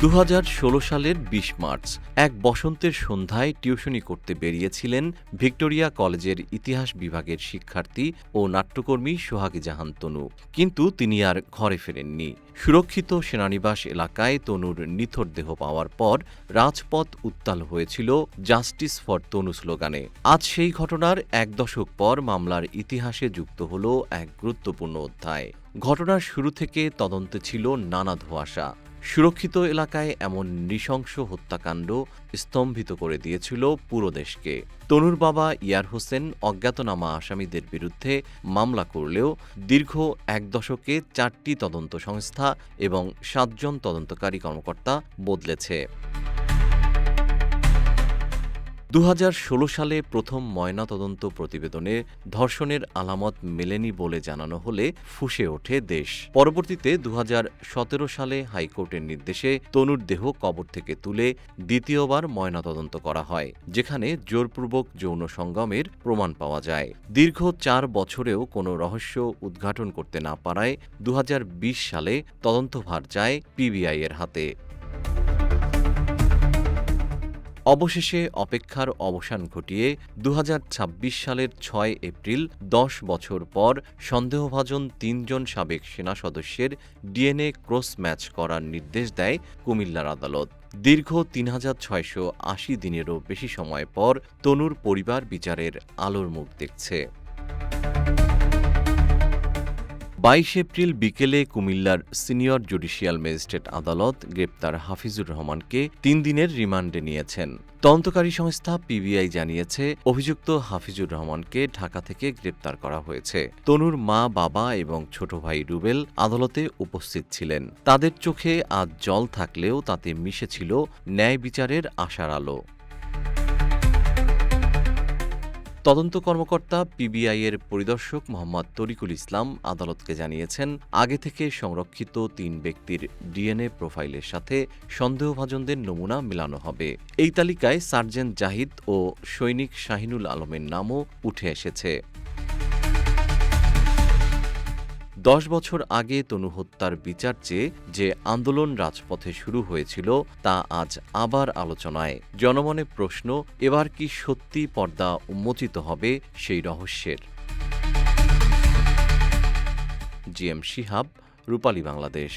2016 সালের 20 মার্চ এক বসন্তের সন্ধ্যায় টিউশনি করতে বেরিয়েছিলেন ভিক্টোরিয়া কলেজের ইতিহাস বিভাগের শিক্ষার্থী ও নাট্যকর্মী সোহাগী জাহান তনু। কিন্তু তিনি আর ঘরে ফেরেননি। সুরক্ষিত সেনানিবাস এলাকায় তনুর নিথর দেহ পাওয়ার পর রাজপথ উত্তাল হয়েছিল জাস্টিস ফর তনু স্লোগানে। আজ সেই ঘটনার এক দশক পর মামলার ইতিহাসে যুক্ত হল এক গুরুত্বপূর্ণ অধ্যায়। ঘটনার শুরু থেকে তদন্তে ছিল নানা ধোঁয়াশা। সুরক্ষিত এলাকায় এমন নৃশংস হত্যাকাণ্ড স্তম্ভিত করে দিয়েছিল পুরো দেশকে। তনুর বাবা ইয়ার হোসেন অজ্ঞাতনামা আসামিদের বিরুদ্ধে মামলা করলেও দীর্ঘ এক দশকে 4টি তদন্ত সংস্থা এবং 7 জন তদন্তকারী কর্মকর্তা বদলেছে। 2016 সালে প্রথম ময়নাতদন্ত প্রতিবেদনে ধর্ষণের আলামত মেলেনি বলে জানানো হলে ফুঁসে ওঠে দেশ। পরবর্তীতে 2017 সালে হাইকোর্টের নির্দেশে তনুর দেহ কবর থেকে তুলে দ্বিতীয়বার ময়নাতদন্ত করা হয়, যেখানে জোরপূর্বক যৌন সঙ্গমের প্রমাণ পাওয়া যায়। দীর্ঘ 4 বছরেও কোনো রহস্য উদ্ঘাটন করতে না পারায় 2020 সালে তদন্তভার যায় পিবিআই-এর হাতে। অবশেষে অপেক্ষার অবসান ঘটিয়ে 2026 সালের 6 এপ্রিল 10 বছর পর সন্দেহভাজন 3 জন সাবেক সেনা সদস্যের ডিএনএ ক্রস ম্যাচ করার নির্দেশ দেয় কুমিল্লার আদালত। দীর্ঘ 3680 দিনেরও বেশি সময় পর তনুর পরিবার বিচারের আলোর মুখ দেখছে। 22 এপ্রিল বিকেলে কুমিল্লার সিনিয়র জুডিশিয়াল ম্যাজিস্ট্রেট আদালত গ্রেপ্তার হাফিজুর রহমানকে 3 দিনের রিমান্ডে নিয়েছেন। তদন্তকারী সংস্থা পিবিআই জানিয়েছে, অভিযুক্ত হাফিজুর রহমানকে ঢাকা থেকে গ্রেপ্তার করা হয়েছে। তনুর মা, বাবা এবং ছোট ভাই রুবেল আদালতে উপস্থিত ছিলেন। তাদের চোখে আজ জল থাকলেও তাতে মিশেছিল ন্যায় বিচারের আশার আলো। তদন্ত কর্মকর্তা পিবিআই-এর পরিদর্শক মোহাম্মদ তরিকুল ইসলাম আদালতকে জানিয়েছেন, আগে থেকে সংরক্ষিত 3 ব্যক্তির ডিএনএ প্রোফাইলের সাথে সন্দেহভাজনদের নমুনা মেলানো হবে। এই তালিকায় সার্জেন্ট জাহিদ ও সৈনিক শাহিনুল আলমের নামও উঠে এসেছে। 10 বছর আগে তনু হত্যার বিচার চেয়ে যে আন্দোলন রাজপথে শুরু হয়েছিল তা আজ আবার আলোচনায়। জনমনে প্রশ্ন, এবার কি সত্যি পর্দা উন্মোচিত হবে সেই রহস্যের? জিএম শিহাব, রূপালী বাংলাদেশ।